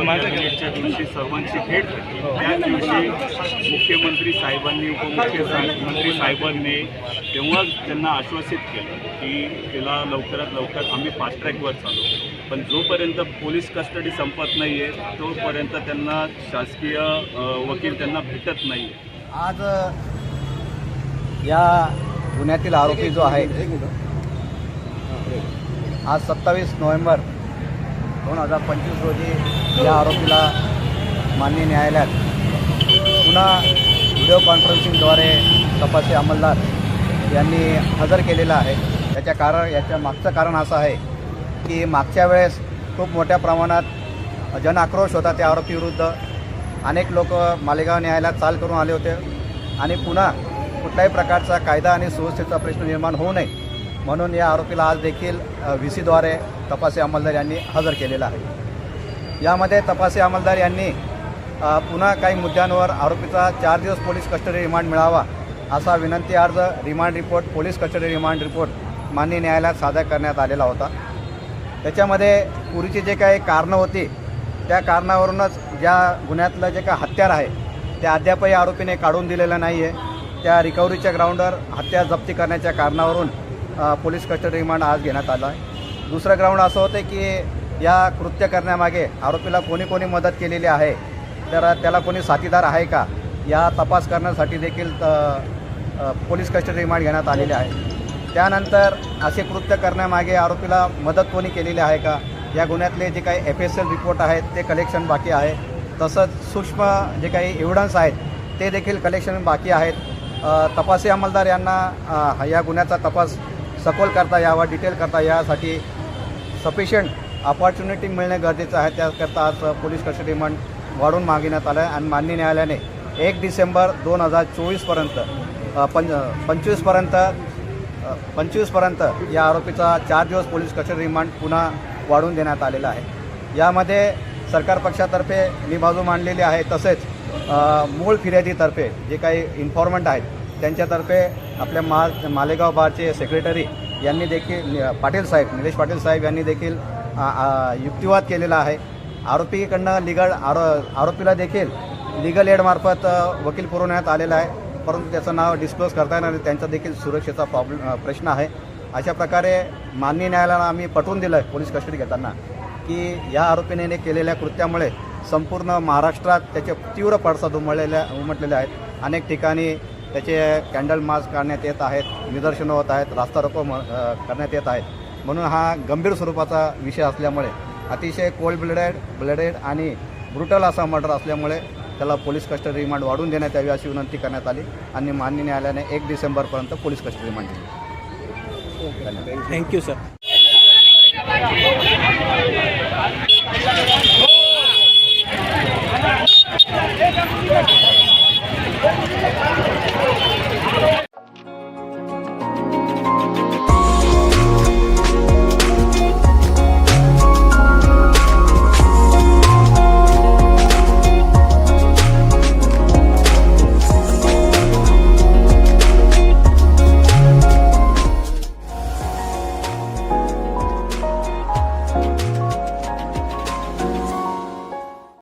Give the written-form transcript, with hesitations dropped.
कॅबिनेटच्या दिवशी सर्वांची भेट झाली, त्याच दिवशी मुख्यमंत्री साहेबांनी उपमुख्यमंत्री साहेबांनी तेव्हाच त्यांना आश्वासित केलं की त्याला लवकरात लवकर आम्ही फास्ट ट्रॅकवर चालू, पण जोपर्यंत पोलीस कस्टडी संपत नाही आहे तोपर्यंत त्यांना शासकीय वकील त्यांना भेटत नाही आहे। आज या गुन्ह्यातील आरोपी जो आहे आज 27 नोव्हेंबर 2025 रोजी या आरोपीला माननीय न्यायालयात पुन्हा व्हिडिओ कॉन्फरन्सिंगद्वारे तपासी अंमलदार यांनी हजर केलेला आहे। याच्या मागचं कारण असं आहे की मागच्या वेळेस खूप मोठ्या प्रमाणात जनआक्रोश होता त्या आरोपीविरुद्ध। अनेक लोक मालेगाव न्यायालयात चाल करून आले होते आणि पुन्हा कुठल्याही प्रकारचा कायदा आणि सुव्यवस्थेचा प्रश्न निर्माण होऊ नये म्हणून या आरोपीला आज देखील VCद्वारे तपासी अंमलदार यांनी हजर केलेला आहे। यामध्ये तपासी अंमलदार यांनी पुन्हा काही मुद्द्यांवर आरोपीचा 4 दिवस पोलीस कस्टडी रिमांड मिळावा असा विनंती अर्ज, remand report, police custody remand report माननीय न्यायालयात सादर करण्यात आलेला होता। त्याच्यामध्ये पूर्वीची जे काही कारणं होती त्या कारणावरूनच ज्या गुन्ह्यातलं जे काही हत्यार आहे ते अद्यापही आरोपीने काढून दिलेलं नाही आहे। त्या रिकव्हरीच्या ग्राउंडवर हत्यार जप्ती करण्याच्या कारणावरून पोलीस कस्टडी रिमांड आज घेण्यात आला आहे। दुसरं ग्राउंड असं होतं की या कृत्य करण्यामागे आरोपीला कोणी मदत केलेली आहे, तर त्याला कोणी साथीदार आहे का या तपास करण्यासाठी देखील पोलीस कस्टडी रिमांड घेण्यात आलेले आहे। त्यानंतर असे कृत्य करण्यामागे आरोपीला मदत कोणी केलेली आहे का या गुन्ह्यातले जे काही FSL रिपोर्ट आहेत ते कलेक्शन बाकी आहे, तसंच सूक्ष्म जे काही एव्हिडन्स आहेत ते देखील कलेक्शन बाकी आहेत। तपासी अंमलदार यांना या गुन्ह्याचा तपास सखोल करता यावा, डिटेल करता यासाठी सफिशियंट ऑपॉर्च्युनिटी मिळणे गरजेचं आहे। त्याकरता आज पोलीस कस्टडी रिमांड वाढवून मागण्यात आलं आहे आणि माननीय न्यायालयाने 1 डिसेंबर 2024पर्यंत 25पर्यंत या आरोपीचा 4 दिवस पोलीस कस्टडी रिमांड पुन्हा वाढवून देण्यात आलेला आहे। यामध्ये सरकार पक्षातर्फे मी बाजू मांडलेली आहे, तसेच मूळ फिर्यादीतर्फे जे काही इन्फॉर्मंट आहेत त्यांच्यातर्फे आपल्या मालेगाव बारचे सेक्रेटरी यांनी देखील निलेश पाटील साहेब यांनी देखील युक्तिवाद केलेला आहे। आरोपीकडनं आरोपीला देखील लीगल एडमार्फत वकील पुरवण्यात आलेला आहे, परंतु त्याचं नाव डिस्क्लोज करता येणार नाही, त्यांचा देखील सुरक्षेचा प्रश्न आहे। अशा प्रकारे माननीय न्यायालयाला आम्ही पटवून दिलं आहे पोलीस कस्टडी घेताना की या आरोपीने केलेल्या कृत्यामुळे संपूर्ण महाराष्ट्रात त्याचे तीव्र पडसाद उमटलेले आहेत। अनेक ठिकाणी त्याचे कॅन्डल मार्च काढण्यात येत आहेत, निदर्शनं होत आहेत, रास्ता रोको करण्यात येत आहेत। म्हणून हा गंभीर स्वरूपाचा विषय असल्यामुळे, अतिशय कोल्ड ब्लडेड आणि ब्रुटल असा मर्डर असल्यामुळे त्याला पोलीस कस्टडी रिमांड वाढवून देण्यात यावी अशी विनंती करण्यात आली आणि माननीय न्यायालयाने 1 डिसेंबरपर्यंत पोलीस कस्टडी रिमांड दिली। Thank you sir.